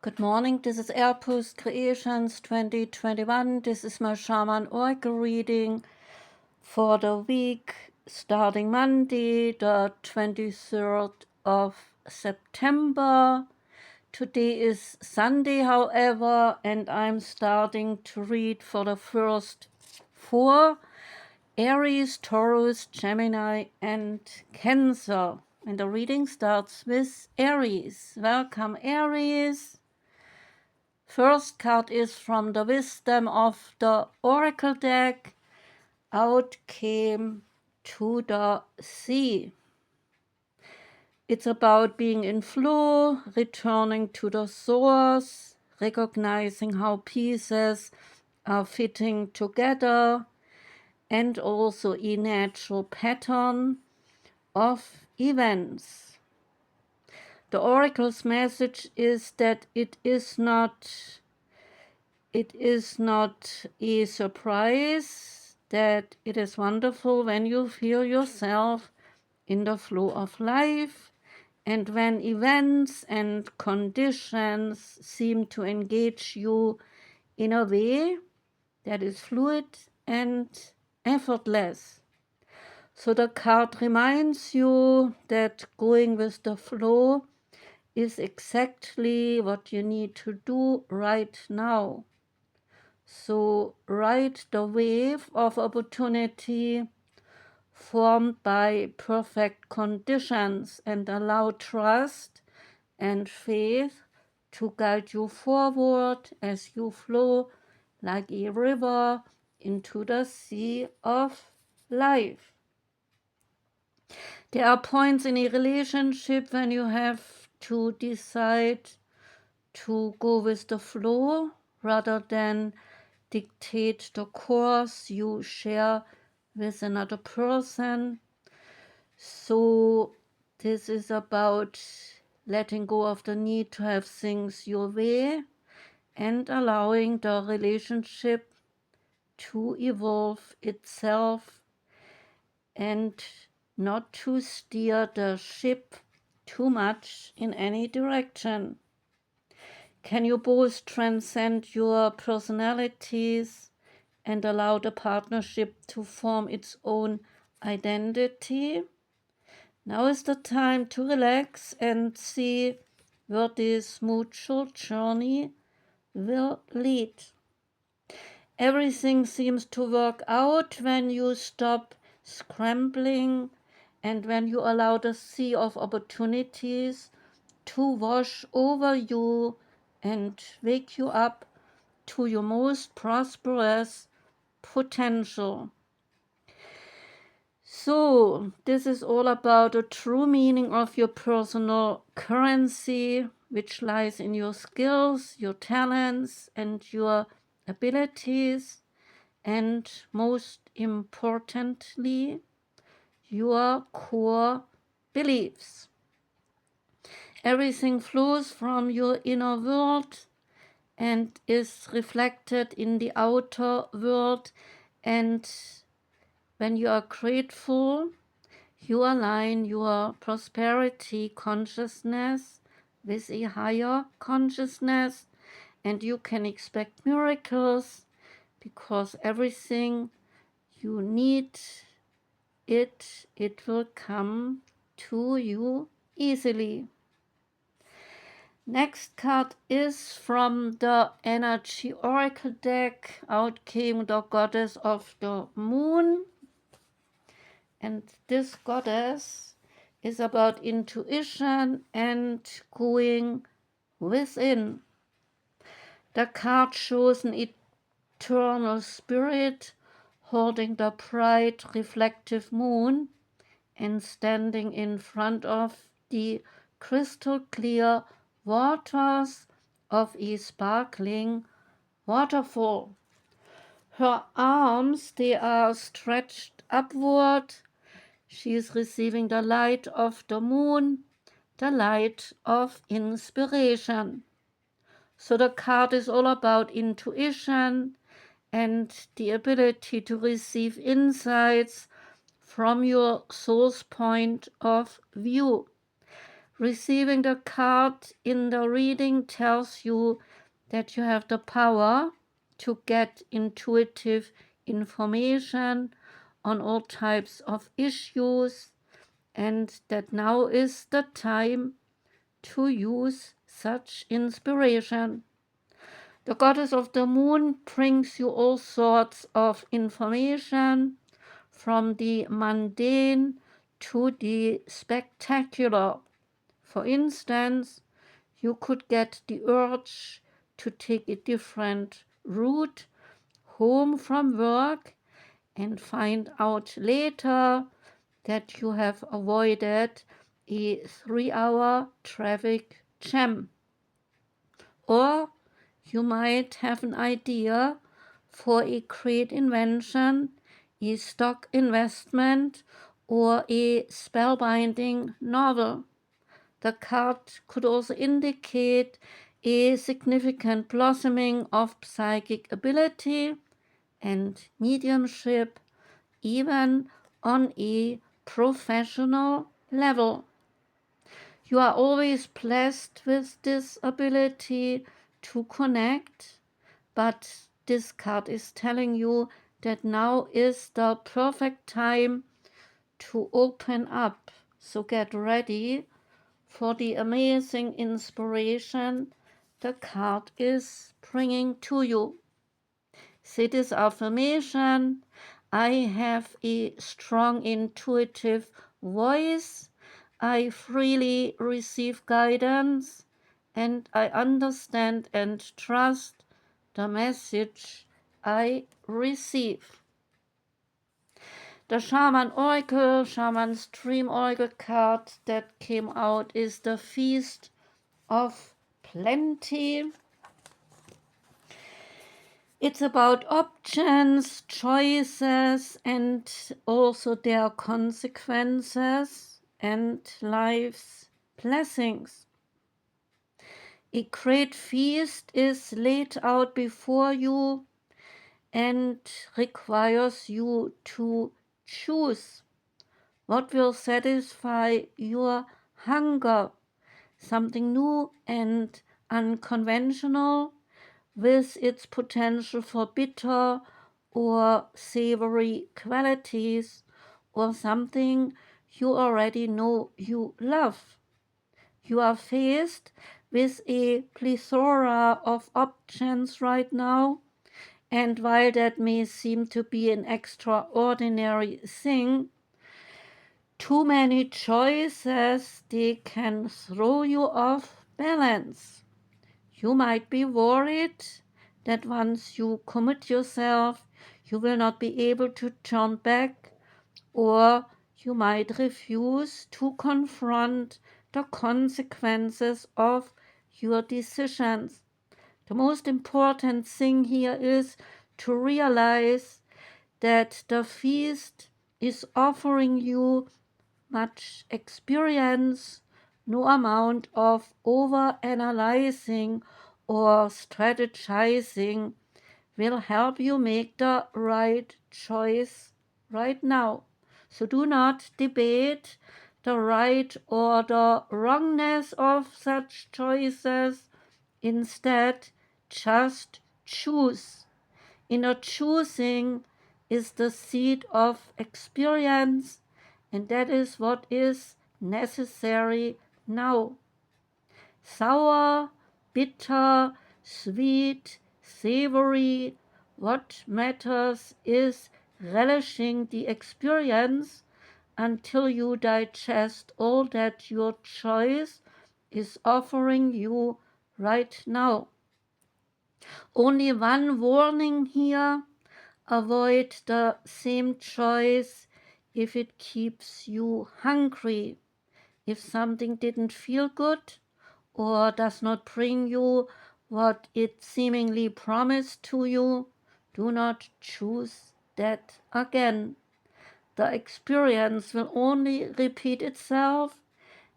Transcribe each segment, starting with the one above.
Good morning, this is Airpost Creations 2021. This is my Shaman Oracle reading for the week starting Monday, the 23rd of September. Today is Sunday, however, and I'm starting to read for the first four: Aries, Taurus, Gemini, and Cancer. And the reading starts with Aries. Welcome, Aries. First card is from the Wisdom of the Oracle deck. Out came To the Sea. It's about being in flow, returning to the source, recognizing how pieces are fitting together, and also a natural pattern of events. The Oracle's message is that it is not a surprise, that it is wonderful when you feel yourself in the flow of life, and when events and conditions seem to engage you in a way that is fluid and effortless. So the card reminds you that going with the flow is exactly what you need to do right now. So ride the wave of opportunity formed by perfect conditions and allow trust and faith to guide you forward as you flow like a river into the sea of life. There are points in a relationship when you have to decide to go with the flow rather than dictate the course you share with another person. So this is about letting go of the need to have things your way and allowing the relationship to evolve itself and not to steer the ship too much in any direction. Can you both transcend your personalities and allow the partnership to form its own identity? Now is the time to relax and see where this mutual journey will lead. Everything seems to work out when you stop scrambling and when you allow the sea of opportunities to wash over you and wake you up to your most prosperous potential. So, this is all about the true meaning of your personal currency, which lies in your skills, your talents, and your abilities, and most importantly, your core beliefs. Everything flows from your inner world and is reflected in the outer world, and when you are grateful, you align your prosperity consciousness with a higher consciousness, and you can expect miracles because everything you need, it will come to you easily. Next card is from the Energy Oracle deck. Out came the Goddess of the Moon. And this goddess is about intuition and going within. The card shows an eternal spirit holding the bright reflective moon and standing in front of the crystal clear waters of a sparkling waterfall. Her arms, they are stretched upward. She is receiving the light of the moon, the light of inspiration. So the card is all about intuition and the ability to receive insights from your soul's point of view. Receiving the card in the reading tells you that you have the power to get intuitive information on all types of issues, and that now is the time to use such inspiration. The goddess of the moon brings you all sorts of information, from the mundane to the spectacular. For instance, you could get the urge to take a different route home from work and find out later that you have avoided a 3-hour traffic jam. Or you might have an idea for a great invention, a stock investment, or a spellbinding novel. The card could also indicate a significant blossoming of psychic ability and mediumship, even on a professional level. You are always blessed with this ability to connect, but this card is telling you that now is the perfect time to open up. So get ready for the amazing inspiration the card is bringing to you. Say this affirmation: I have a strong intuitive voice. I freely receive guidance, and I understand and trust the message I receive. The Shaman Oracle, Shaman's Dream Oracle card that came out is the Feast of Plenty. It's about options, choices, and also their consequences and life's blessings. A great feast is laid out before you and requires you to choose what will satisfy your hunger, something new and unconventional, with its potential for bitter or savory qualities, or something you already know you love. You are faced with a plethora of options right now, and while that may seem to be an extraordinary thing, too many choices, they can throw you off balance. You might be worried that once you commit yourself, you will not be able to turn back, or you might refuse to confront the consequences of your decisions. The most important thing here is to realize that the feast is offering you much experience. No amount of over-analyzing or strategizing will help you make the right choice right now. So do not debate the right or the wrongness of such choices. Instead, just choose. Inner choosing is the seed of experience, and that is what is necessary now. Sour, bitter, sweet, savory, what matters is relishing the experience until you digest all that your choice is offering you right now. Only one warning here: avoid the same choice if it keeps you hungry. If something didn't feel good or does not bring you what it seemingly promised to you, do not choose that again. The experience will only repeat itself,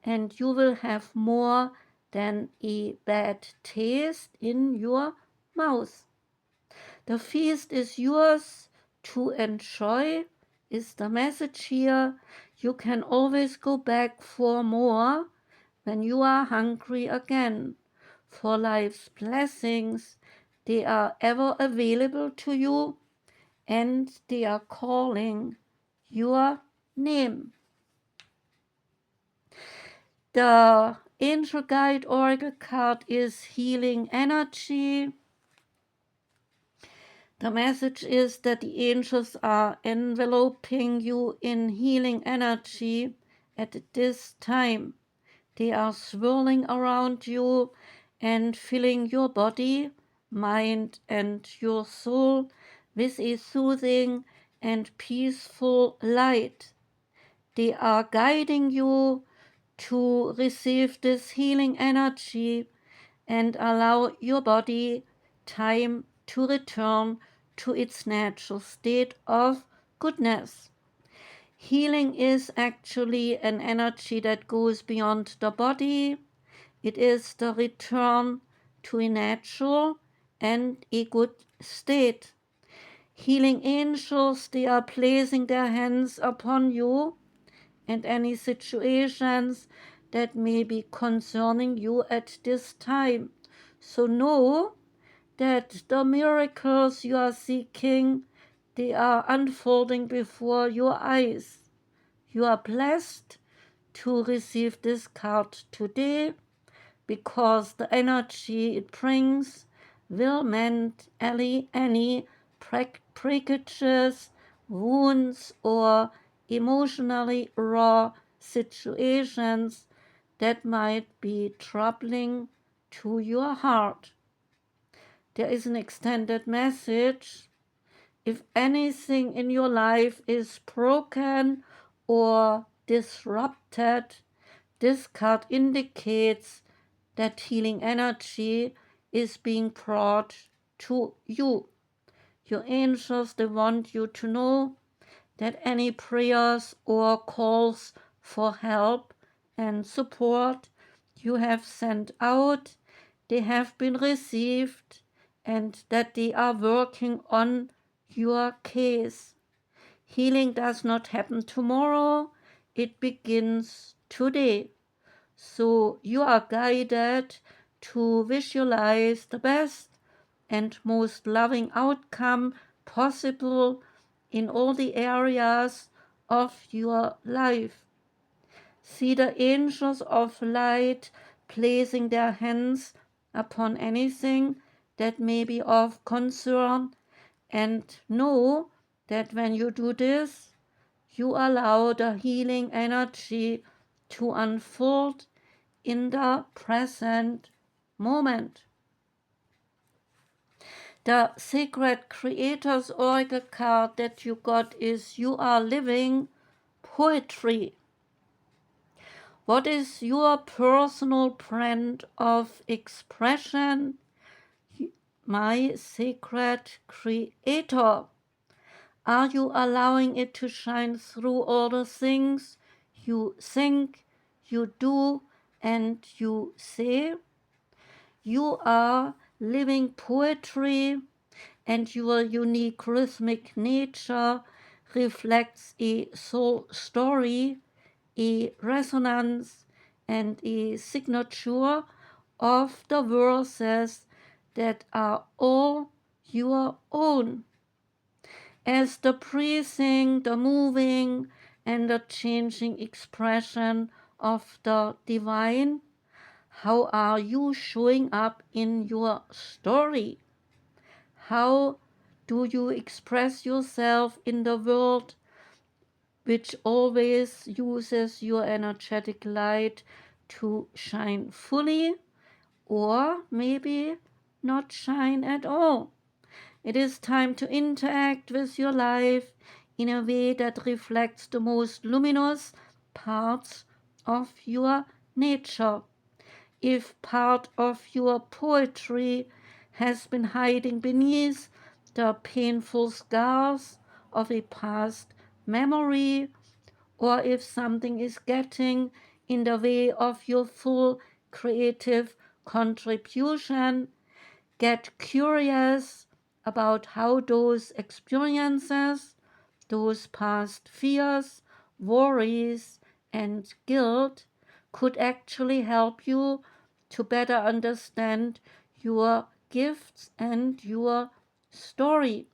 and you will have more than a bad taste in your mouth. The feast is yours to enjoy, is the message here. You can always go back for more When you are hungry again for life's blessings, they are ever available to you and they are calling your name. The Angel Guide Oracle card is Healing Energy. The message is that the angels are enveloping you in healing energy at this time. They are swirling around you and filling your body, mind, and your soul with a soothing and peaceful light. They are guiding you to receive this healing energy and allow your body time to return to its natural state of goodness. Healing is actually an energy that goes beyond the body. It is the return to a natural and a good state. Healing angels, they are placing their hands upon you and any situations that may be concerning you at this time. So know that the miracles you are seeking, they are unfolding before your eyes. You are blessed to receive this card today because the energy it brings will mend any breakages, wounds, or emotionally raw situations that might be troubling to your heart. There is an extended message. If anything in your life is broken or disrupted, this card indicates that healing energy is being brought to you. Your angels, they want you to know that any prayers or calls for help and support you have sent out, they have been received and that they are working on your case. Healing does not happen tomorrow, it begins today. So you are guided to visualize the best and most loving outcome possible in all the areas of your life. See the angels of light placing their hands upon anything that may be of concern, and know that when you do this, you allow the healing energy to unfold in the present moment. The Sacred Creators Oracle card that you got is You Are Living Poetry. What is your personal brand of expression? My sacred creator. Are you allowing it to shine through all the things you think, you do, and you say? You are living poetry, and your unique rhythmic nature reflects a soul story, a resonance, and a signature of the verses that are all your own. As the breathing, the moving, and the changing expression of the divine, how are you showing up in your story? How do you express yourself in the world, which always uses your energetic light to shine fully, or maybe not shine at all? It is time to interact with your life in a way that reflects the most luminous parts of your nature. If part of your poetry has been hiding beneath the painful scars of a past memory, or if something is getting in the way of your full creative contribution, get curious about how those experiences, those past fears, worries, and guilt could actually help you to better understand your gifts and your story.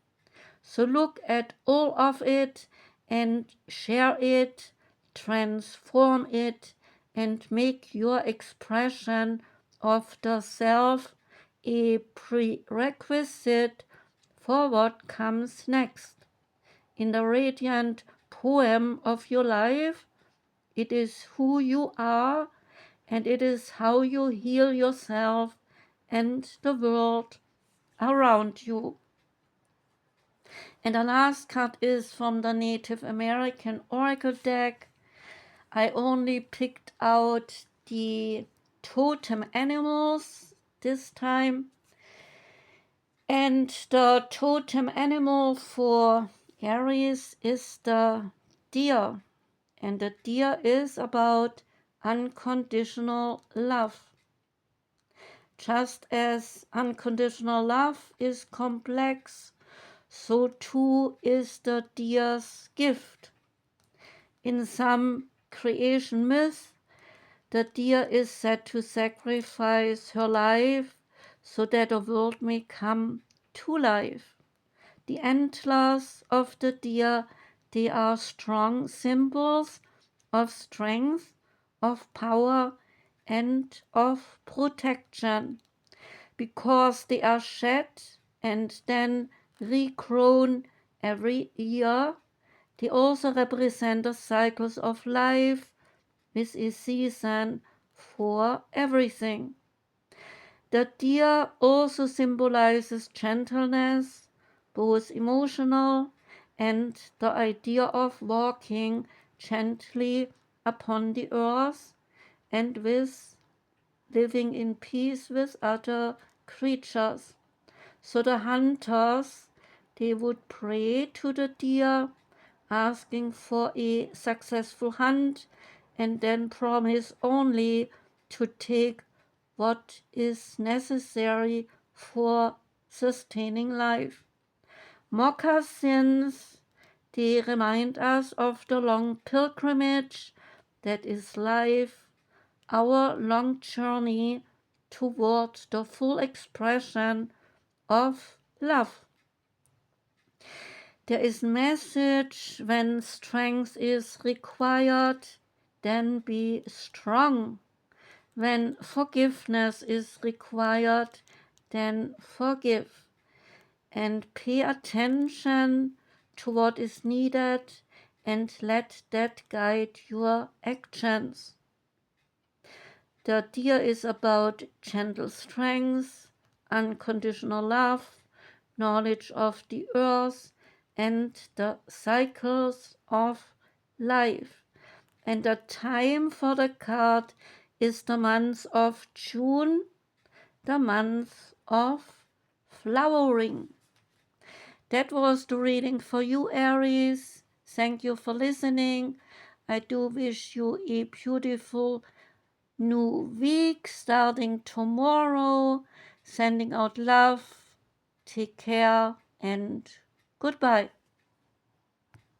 So look at all of it and share it, transform it, and make your expression of the self a prerequisite for what comes next. In the radiant poem of your life, it is who you are, and it is how you heal yourself and the world around you. And the last card is from the Native American Oracle deck. I only picked out the totem animals this time. And the totem animal for Aries is the deer. And the deer is about unconditional love. Just as unconditional love is complex, so too is the deer's gift. In some creation myths, the deer is said to sacrifice her life so that the world may come to life. The antlers of the deer, they are strong symbols of strength, of power, and of protection, because they are shed and then regrown every year. They also represent the cycles of life with a season for everything. The deer also symbolizes gentleness, both emotional and the idea of walking gently upon the earth and with living in peace with other creatures. So the hunters, they would pray to the deer, asking for a successful hunt, and then promise only to take what is necessary for sustaining life. Moccasins, they remind us of the long pilgrimage that is life, our long journey towards the full expression of love. There is message: when strength is required, then be strong. When forgiveness is required, then forgive. And pay attention to what is needed and let that guide your actions. The deer is about gentle strength, unconditional love, knowledge of the earth, and the cycles of life. And the time for the card is the month of June, the month of flowering. That was the reading for you, Aries. Thank you for listening. I do wish you a beautiful new week starting tomorrow. Sending out love. Take care and goodbye.